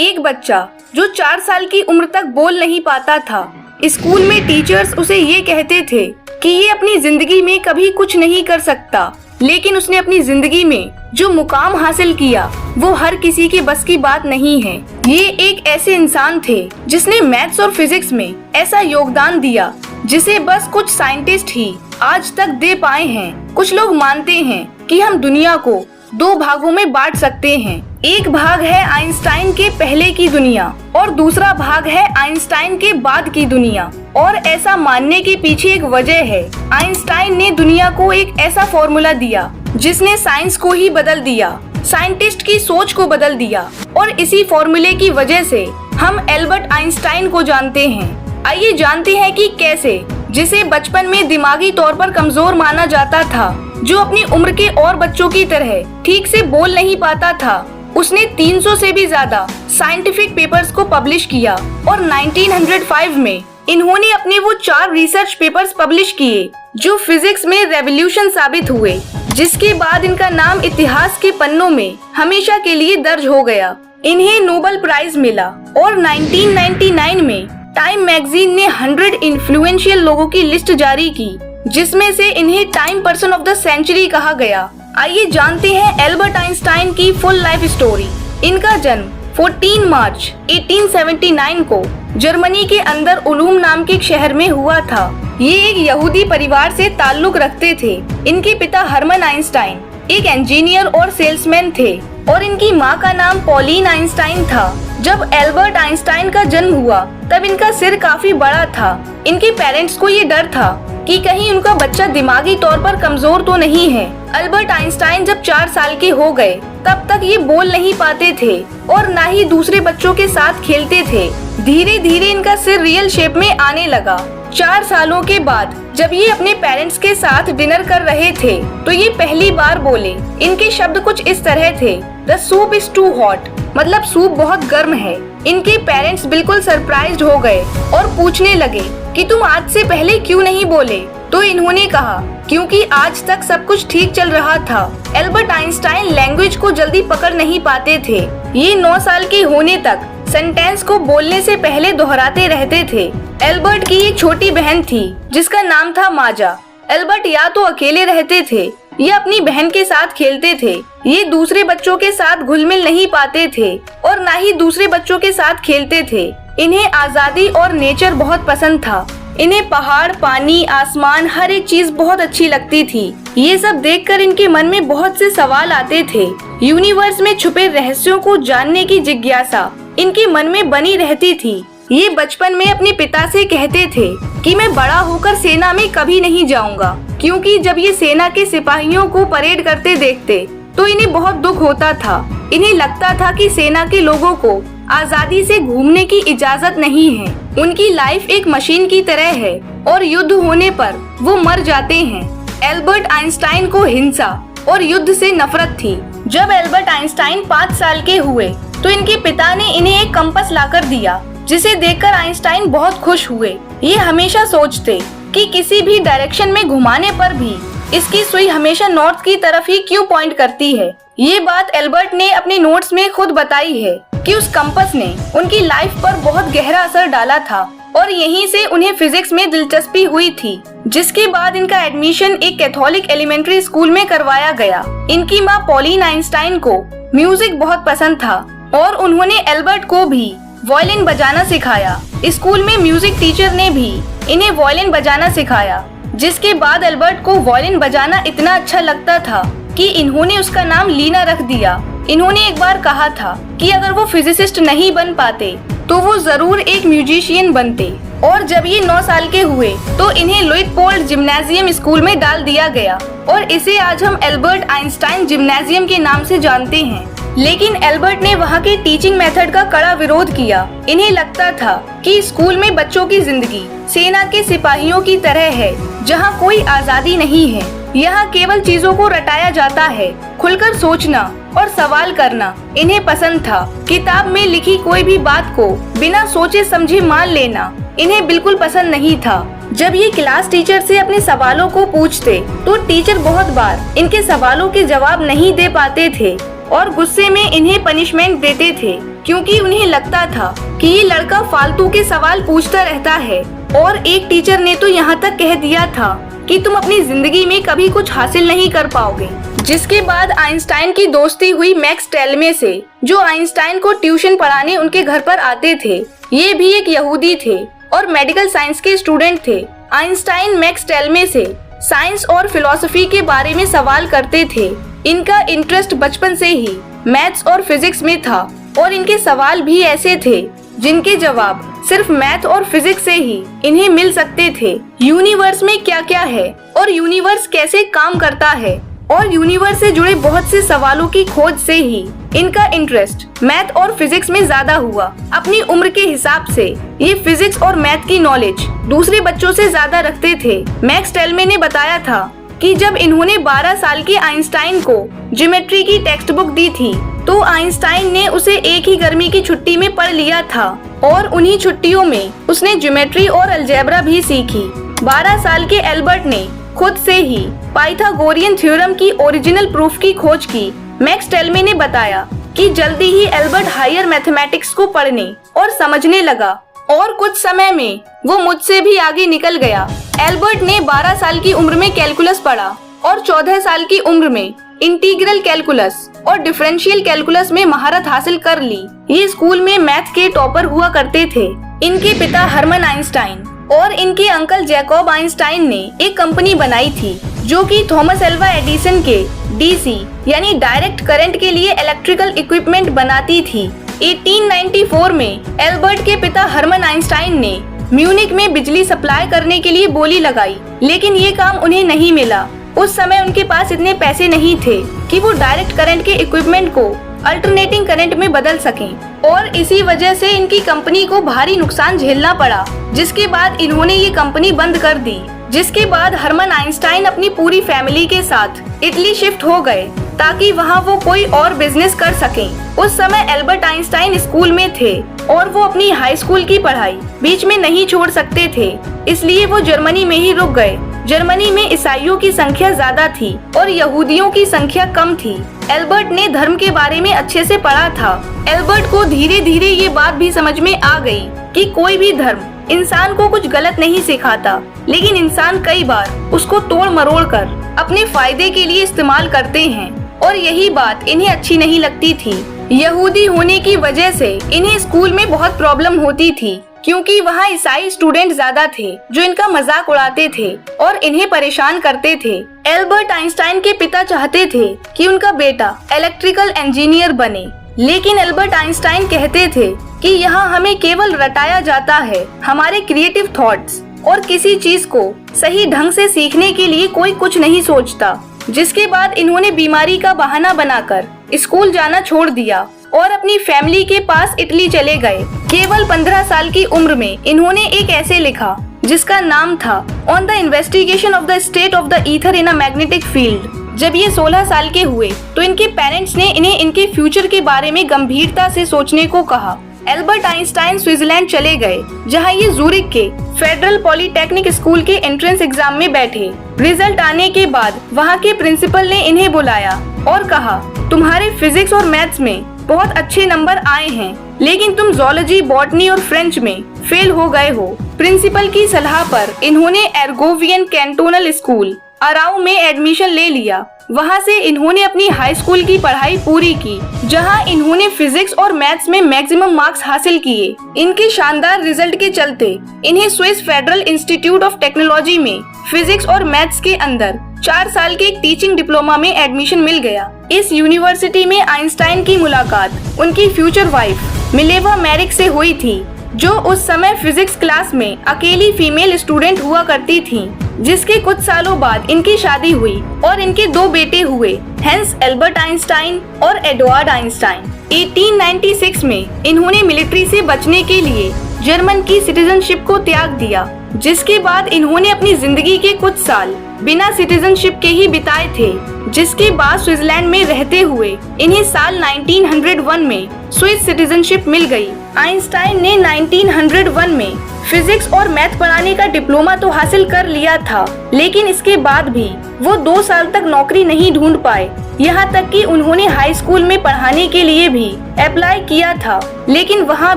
एक बच्चा जो 4 साल की उम्र तक बोल नहीं पाता था। स्कूल में टीचर्स उसे ये कहते थे कि ये अपनी जिंदगी में कभी कुछ नहीं कर सकता, लेकिन उसने अपनी जिंदगी में जो मुकाम हासिल किया वो हर किसी के बस की बात नहीं है। ये एक ऐसे इंसान थे जिसने मैथ्स और फिजिक्स में ऐसा योगदान दिया जिसे बस कुछ साइंटिस्ट ही आज तक दे पाए हैं। कुछ लोग मानते हैं कि हम दुनिया को 2 भागों में बांट सकते हैं। एक भाग है आइंस्टाइन के पहले की दुनिया और दूसरा भाग है आइंस्टाइन के बाद की दुनिया। और ऐसा मानने के पीछे एक वजह है। आइंस्टाइन ने दुनिया को एक ऐसा फॉर्मूला दिया जिसने साइंस को ही बदल दिया, साइंटिस्ट की सोच को बदल दिया। और इसी फॉर्मूले की वजह से हम एल्बर्ट आइंस्टाइन को जानते हैं। आइए जानते हैं कि कैसे जिसे बचपन में दिमागी तौर पर कमजोर माना जाता था, जो अपनी उम्र के और बच्चों की तरह ठीक से बोल नहीं पाता था, उसने 300 से भी ज्यादा साइंटिफिक पेपर्स को पब्लिश किया। और 1905 में इन्होंने अपने वो 4 रिसर्च पेपर्स पब्लिश किए जो फिजिक्स में रेवोल्यूशन साबित हुए, जिसके बाद इनका नाम इतिहास के पन्नों में हमेशा के लिए दर्ज हो गया। इन्हें नोबेल प्राइज मिला और 1999 में टाइम मैगजीन ने 100 इन्फ्लुएंशियल लोगों की लिस्ट जारी की, जिसमें से इन्हें time person of the century कहा गया। आइए जानते हैं एल्बर्ट आइंस्टाइन की फुल लाइफ स्टोरी। इनका जन्म 14 मार्च 1879 को जर्मनी के अंदर उलूम नाम के एक शहर में हुआ था। ये एक यहूदी परिवार से ताल्लुक रखते थे। इनके पिता हरमन आइंस्टाइन एक इंजीनियर और सेल्समैन थे और इनकी माँ का नाम पॉलिन आइंस्टाइन था। जब एल्बर्ट आइंस्टाइन का जन्म हुआ तब इनका सिर काफी बड़ा था। इनके पेरेंट्स को ये डर था कि कहीं उनका बच्चा दिमागी तौर पर कमजोर तो नहीं है। एल्बर्ट आइंस्टाइन जब 4 साल के हो गए तब तक ये बोल नहीं पाते थे और न ही दूसरे बच्चों के साथ खेलते थे। धीरे धीरे इनका सिर रियल शेप में आने लगा। 4 सालों के बाद जब ये अपने पेरेंट्स के साथ डिनर कर रहे थे तो ये पहली बार बोले। इनके शब्द कुछ इस तरह थे, the soup is too hot, मतलब सूप बहुत गर्म है। इनके पेरेंट्स बिल्कुल सरप्राइज्ड हो गए और पूछने लगे कि तुम आज से पहले क्यों नहीं बोले। तो इन्होंने कहा क्योंकि आज तक सब कुछ ठीक चल रहा था। एल्बर्ट आइंस्टाइन लैंग्वेज को जल्दी पकड़ नहीं पाते थे। ये 9 साल के होने तक सेंटेंस को बोलने से पहले दोहराते रहते थे। एल्बर्ट की एक छोटी बहन थी जिसका नाम था माजा। एल्बर्ट या तो अकेले रहते थे या अपनी बहन के साथ खेलते थे। ये दूसरे बच्चों के साथ घुल मिल नहीं पाते थे और न ही दूसरे बच्चों के साथ खेलते थे। इन्हें आजादी और नेचर बहुत पसंद था। इन्हें पहाड़, पानी, आसमान, हर एक चीज बहुत अच्छी लगती थी। ये सब देखकर इनके मन में बहुत से सवाल आते थे। यूनिवर्स में छुपे रहस्यों को जानने की जिज्ञासा इनके मन में बनी रहती थी। ये बचपन में अपने पिता से कहते थे कि मैं बड़ा होकर सेना में कभी नहीं जाऊंगा, क्योंकि जब ये सेना के सिपाहियों को परेड करते देखते तो इन्हें बहुत दुख होता था। इन्हें लगता था कि सेना के लोगों को आजादी से घूमने की इजाजत नहीं है। उनकी लाइफ एक मशीन की तरह है और युद्ध होने पर वो मर जाते हैं। एल्बर्ट आइंस्टाइन को हिंसा और युद्ध से नफरत थी। जब एल्बर्ट आइंस्टाइन 5 साल के हुए तो इनके पिता ने इन्हें एक कंपास लाकर दिया, जिसे देखकर आइंस्टाइन बहुत खुश हुए। ये हमेशा सोचते कि किसी भी डायरेक्शन में घुमाने पर भी इसकी सुई हमेशा नॉर्थ की तरफ ही क्यों पॉइंट करती है। ये बात एल्बर्ट ने अपने नोट्स में खुद बताई है कि उस कंपास ने उनकी लाइफ पर बहुत गहरा असर डाला था और यहीं से उन्हें फिजिक्स में दिलचस्पी हुई थी, जिसके बाद इनका एडमिशन एक कैथोलिक एलिमेंट्री स्कूल में करवाया गया। इनकी माँ पॉलिन आइंस्टाइन को म्यूजिक बहुत पसंद था और उन्होंने एल्बर्ट को भी वायलिन बजाना सिखाया। स्कूल में म्यूजिक टीचर ने भी इन्हें वायलिन बजाना सिखाया, जिसके बाद एल्बर्ट को वायलिन बजाना इतना अच्छा लगता था कि इन्होंने उसका नाम लीना रख दिया। इन्होंने एक बार कहा था कि अगर वो फिजिसिस्ट नहीं बन पाते तो वो जरूर एक म्यूजिशियन बनते। और जब ये 9 साल के हुए तो इन्हें लुइटपोल्ड जिम्नाजियम स्कूल में डाल दिया गया और इसे आज हम एल्बर्ट आइंस्टाइन जिम्नाजियम के नाम से जानते हैं। लेकिन एल्बर्ट ने वहाँ के टीचिंग मेथड का कड़ा विरोध किया। इन्हें लगता था कि स्कूल में बच्चों की जिंदगी सेना के सिपाहियों की तरह है, जहाँ कोई आजादी नहीं है। यहाँ केवल चीजों को रटाया जाता है। खुलकर सोचना और सवाल करना इन्हें पसंद था। किताब में लिखी कोई भी बात को बिना सोचे समझे मान लेना इन्हें बिल्कुल पसंद नहीं था। जब ये क्लास टीचर से अपने सवालों को पूछते तो टीचर बहुत बार इनके सवालों के जवाब नहीं दे पाते थे और गुस्से में इन्हें पनिशमेंट देते थे, क्योंकि उन्हें लगता था कि ये लड़का फालतू के सवाल पूछता रहता है। और एक टीचर ने तो यहाँ तक कह दिया था कि तुम अपनी जिंदगी में कभी कुछ हासिल नहीं कर पाओगे। जिसके बाद आइंस्टाइन की दोस्ती हुई मैक्स टेल्मे से, जो आइंस्टाइन को ट्यूशन पढ़ाने उनके घर पर आते थे। ये भी एक यहूदी थे और मेडिकल साइंस के स्टूडेंट थे। आइंस्टाइन मैक्स टेल्मे से साइंस और फिलॉसफी के बारे में सवाल करते थे। इनका इंटरेस्ट बचपन से ही मैथ्स और फिजिक्स में था और इनके सवाल भी ऐसे थे जिनके जवाब सिर्फ मैथ और फिजिक्स से ही इन्हें मिल सकते थे। यूनिवर्स में क्या क्या है और यूनिवर्स कैसे काम करता है और यूनिवर्स से जुड़े बहुत से सवालों की खोज से ही इनका इंटरेस्ट मैथ और फिजिक्स में ज्यादा हुआ। अपनी उम्र के हिसाब से ये फिजिक्स और मैथ की नॉलेज दूसरे बच्चों से ज्यादा रखते थे। मैक्स टेल्मे ने बताया था कि जब इन्होंने 12 साल के आइंस्टाइन को ज्योमेट्री की टेक्स्ट बुक दी थी तो आइंस्टाइन ने उसे एक ही गर्मी की छुट्टी में पढ़ लिया था और उन्हीं छुट्टियों में उसने ज्योमेट्री और अलजेब्रा भी सीखी। 12 साल के एल्बर्ट ने खुद से ही पाइथागोरियन थ्योरम की ओरिजिनल प्रूफ की खोज की। मैक्स टेल्मे ने बताया कि जल्दी ही एल्बर्ट हायर मैथमेटिक्स को पढ़ने और समझने लगा और कुछ समय में वो मुझसे भी आगे निकल गया। एल्बर्ट ने 12 साल की उम्र में कैलकुलस पढ़ा और 14 साल की उम्र में इंटीग्रल कैलकुलस और डिफरेंशियल कैलकुलस में महारत हासिल कर ली। ये स्कूल में मैथ के टॉपर हुआ करते थे। इनके पिता हर्मन आइंस्टाइन और इनके अंकल जैकब आइंस्टाइन ने एक कंपनी बनाई थी जो कि थॉमस एल्वा एडिसन के डीसी यानी डायरेक्ट करंट के लिए इलेक्ट्रिकल इक्विपमेंट बनाती थी। 1894 में एल्बर्ट के पिता हर्मन आइंस्टाइन ने म्यूनिक में बिजली सप्लाई करने के लिए बोली लगाई, लेकिन ये काम उन्हें नहीं मिला। उस समय उनके पास इतने पैसे नहीं थे कि वो डायरेक्ट करंट के इक्विपमेंट को अल्टरनेटिंग करंट में बदल सकें और इसी वजह से इनकी कंपनी को भारी नुकसान झेलना पड़ा, जिसके बाद इन्होंने ये कंपनी बंद कर दी। जिसके बाद हर्मन आइंस्टाइन अपनी पूरी फैमिली के साथ इटली शिफ्ट हो गए ताकि वहाँ वो कोई और बिजनेस कर सकें। उस समय एल्बर्ट आइंस्टाइन स्कूल में थे और वो अपनी हाई स्कूल की पढ़ाई बीच में नहीं छोड़ सकते थे, इसलिए वो जर्मनी में ही रुक गए। जर्मनी में ईसाइयों की संख्या ज्यादा थी और यहूदियों की संख्या कम थी। एल्बर्ट ने धर्म के बारे में अच्छे से पढ़ा था। एल्बर्ट को धीरे धीरे ये बात भी समझ में आ गई कि कोई भी धर्म इंसान को कुछ गलत नहीं सिखाता, लेकिन इंसान कई बार उसको तोड़ मरोड़ कर अपने फायदे के लिए इस्तेमाल करते हैं और यही बात इन्हें अच्छी नहीं लगती थी। यहूदी होने की वजह से इन्हें स्कूल में बहुत प्रॉब्लम होती थी क्योंकि वहाँ ईसाई स्टूडेंट ज्यादा थे जो इनका मजाक उड़ाते थे और इन्हें परेशान करते थे। एल्बर्ट आइंस्टाइन के पिता चाहते थे कि उनका बेटा इलेक्ट्रिकल इंजीनियर बने, लेकिन एल्बर्ट आइंस्टाइन कहते थे कि यहाँ हमें केवल रटाया जाता है। हमारे क्रिएटिव थॉट्स और किसी चीज को सही ढंग से सीखने के लिए कोई कुछ नहीं सोचता। जिसके बाद इन्होंने बीमारी का बहाना बनाकर स्कूल जाना छोड़ दिया और अपनी फैमिली के पास इटली चले गए। केवल 15 साल की उम्र में इन्होंने एक ऐसे लिखा जिसका नाम था on the investigation of the state of the ether in a magnetic field. जब ये 16 साल के हुए तो इनके पेरेंट्स ने इन्हें इनके फ्यूचर के बारे में गंभीरता से सोचने को कहा। एल्बर्ट आइंस्टाइन स्विट्जरलैंड चले गए, जहां ये जूरिक के फेडरल पॉलिटेक्निक स्कूल के एंट्रेंस एग्जाम में बैठे। रिजल्ट आने के बाद वहां के प्रिंसिपल ने इन्हें बुलाया और कहा, तुम्हारे फिजिक्स और मैथ्स में बहुत अच्छे नंबर आए हैं, लेकिन तुम ज़ूलॉजी, बॉटनी और फ्रेंच में फेल हो गए हो। प्रिंसिपल की सलाह पर इन्होंने एर्गोवियन कैंटोनल स्कूल अराउ में एडमिशन ले लिया। वहां से इन्होंने अपनी हाई स्कूल की पढ़ाई पूरी की, जहां इन्होंने फिजिक्स और मैथ्स में मैक्सिमम मार्क्स हासिल किए। इनके शानदार रिजल्ट के चलते इन्हें Swiss federal institute of technology में फिजिक्स और मैथ्स के अंदर 4 साल के एक टीचिंग डिप्लोमा में एडमिशन मिल गया। इस यूनिवर्सिटी में आइंस्टाइन की मुलाकात उनकी फ्यूचर वाइफ मिलेवा मैरिक से हुई थी, जो उस समय फिजिक्स क्लास में अकेली फीमेल स्टूडेंट हुआ करती थी। जिसके कुछ सालों बाद इनकी शादी हुई और इनके 2 बेटे हुए, हेंस एल्बर्ट आइंस्टाइन और एडवर्ड आइंस्टाइन। 1896 में इन्होंने मिलिट्री से बचने के लिए जर्मन की सिटीजनशिप को त्याग दिया, जिसके बाद इन्होंने अपनी जिंदगी के कुछ साल बिना सिटीजनशिप के ही बिताए थे। जिसके बाद स्विट्जरलैंड में रहते हुए इन्हें साल 1901 में स्विस सिटीजनशिप मिल गई। आइंस्टाइन ने 1901 में फिजिक्स और मैथ पढ़ाने का डिप्लोमा तो हासिल कर लिया था, लेकिन इसके बाद भी वो 2 साल तक नौकरी नहीं ढूंढ पाए। यहाँ तक कि उन्होंने हाई स्कूल में पढ़ाने के लिए भी अप्लाई किया था, लेकिन वहाँ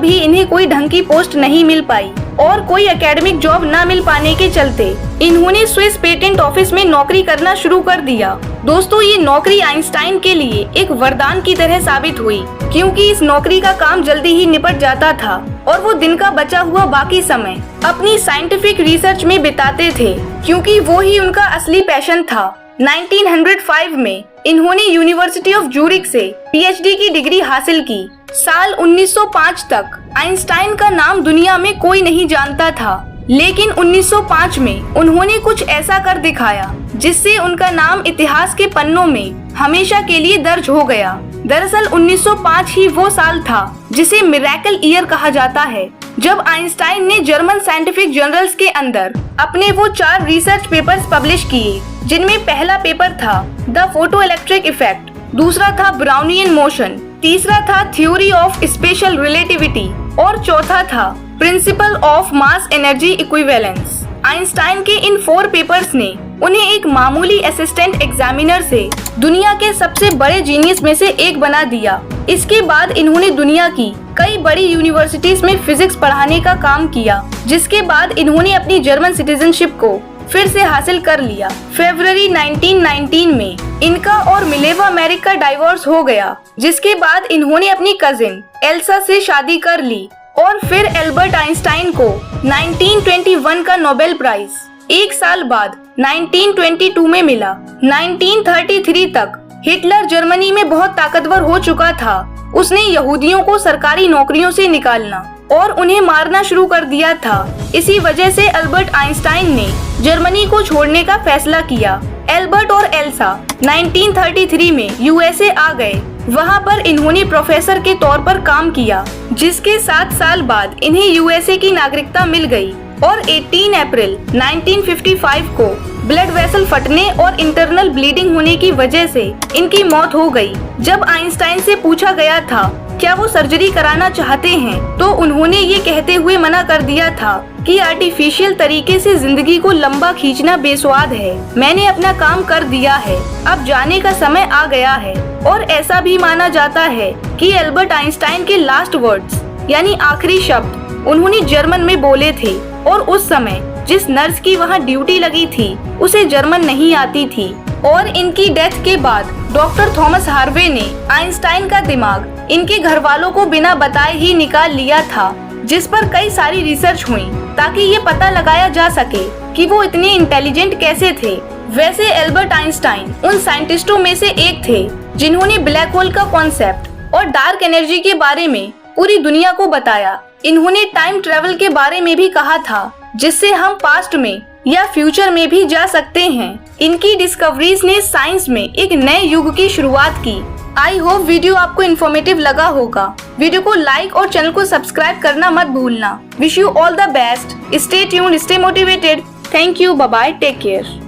भी इन्हें कोई ढंग की पोस्ट नहीं मिल पाई और कोई एकेडमिक जॉब न मिल पाने के चलते इन्होंने स्विस पेटेंट ऑफिस में नौकरी करना शुरू कर दिया। दोस्तों, ये नौकरी आइंस्टाइन के लिए एक वरदान की तरह साबित हुई, क्योंकि इस नौकरी का काम जल्दी ही निपट जाता था और वो दिन का बचा हुआ बाकी समय अपनी साइंटिफिक रिसर्च में बिताते थे, क्योंकि वो ही उनका असली पैशन था। 1905 में इन्होंने यूनिवर्सिटी ऑफ ज्यूरिख से पीएचडी की डिग्री हासिल की। साल 1905 तक आइंस्टाइन का नाम दुनिया में कोई नहीं जानता था, लेकिन 1905 में उन्होंने कुछ ऐसा कर दिखाया जिससे उनका नाम इतिहास के पन्नों में हमेशा के लिए दर्ज हो गया। दरअसल 1905 ही वो साल था जिसे मिरेकल ईयर कहा जाता है, जब आइंस्टाइन ने जर्मन साइंटिफिक जर्नल्स के अंदर अपने वो 4 रिसर्च पेपर्स पब्लिश किए, जिनमें पहला पेपर था द फोटो इलेक्ट्रिक इफेक्ट, दूसरा था ब्राउनियन मोशन, तीसरा था थ्योरी ऑफ स्पेशल रिलेटिविटी और चौथा था principle of mass energy equivalence. Einstein के इन 4 पेपर्स ने उन्हें एक मामूली असिस्टेंट एग्जामिनर से दुनिया के सबसे बड़े जीनियस में से एक बना दिया। इसके बाद इन्होंने दुनिया की कई बड़ी यूनिवर्सिटीज में फिजिक्स पढ़ाने का काम किया, जिसके बाद इन्होंने अपनी जर्मन सिटीजनशिप को फिर से हासिल कर लिया। फरवरी 1919 में इनका और मिलेवा मैरिक का डाइवोर्स हो गया, जिसके बाद इन्होंने अपनी कजिन एल्सा से शादी कर ली और फिर एल्बर्ट आइंस्टाइन को 1921 का नोबेल प्राइज एक साल बाद 1922 में मिला। 1933 तक हिटलर जर्मनी में बहुत ताकतवर हो चुका था। उसने यहूदियों को सरकारी नौकरियों से निकालना और उन्हें मारना शुरू कर दिया था। इसी वजह से एल्बर्ट आइंस्टाइन ने जर्मनी को छोड़ने का फैसला किया। एल्बर्ट और एल्सा 1933 में यूएसए आ गए। वहाँ पर इन्होंने प्रोफेसर के तौर पर काम किया, जिसके 7 साल बाद इन्हें यूएसए की नागरिकता मिल गई और 18 अप्रैल 1955 को ब्लड वेसल फटने और इंटरनल ब्लीडिंग होने की वजह से इनकी मौत हो गई। जब आइंस्टाइन से पूछा गया था क्या वो सर्जरी कराना चाहते हैं, तो उन्होंने ये कहते हुए मना कर दिया था कि आर्टिफिशियल तरीके से जिंदगी को लंबा खींचना बेस्वाद है। मैंने अपना काम कर दिया है, अब जाने का समय आ गया है। और ऐसा भी माना जाता है कि एल्बर्ट आइंस्टाइन के लास्ट वर्ड्स यानी आखिरी शब्द उन्होंने जर्मन में बोले थे और उस समय जिस नर्स की वहाँ ड्यूटी लगी थी उसे जर्मन नहीं आती थी। और इनकी डेथ के बाद डॉक्टर थॉमस हार्वे ने आइंस्टाइन का दिमाग इनके घर वालों को बिना बताए ही निकाल लिया था, जिस पर कई सारी रिसर्च हुई ताकि ये पता लगाया जा सके कि वो इतने इंटेलिजेंट कैसे थे। वैसे एल्बर्ट आइंस्टाइन उन साइंटिस्टों में से एक थे जिन्होंने ब्लैक होल का कॉन्सेप्ट और डार्क एनर्जी के बारे में पूरी दुनिया को बताया। इन्होंने टाइम ट्रेवल के बारे में भी कहा था, जिससे हम पास्ट में या फ्यूचर में भी जा सकते हैं। इनकी डिस्कवरीज ने साइंस में एक नए युग की शुरुआत की। आई होप वीडियो आपको इन्फॉर्मेटिव लगा होगा। वीडियो को लाइक और चैनल को सब्सक्राइब करना मत भूलना। Wish you all the best. Stay tuned, stay motivated. Thank you, bye bye, take care.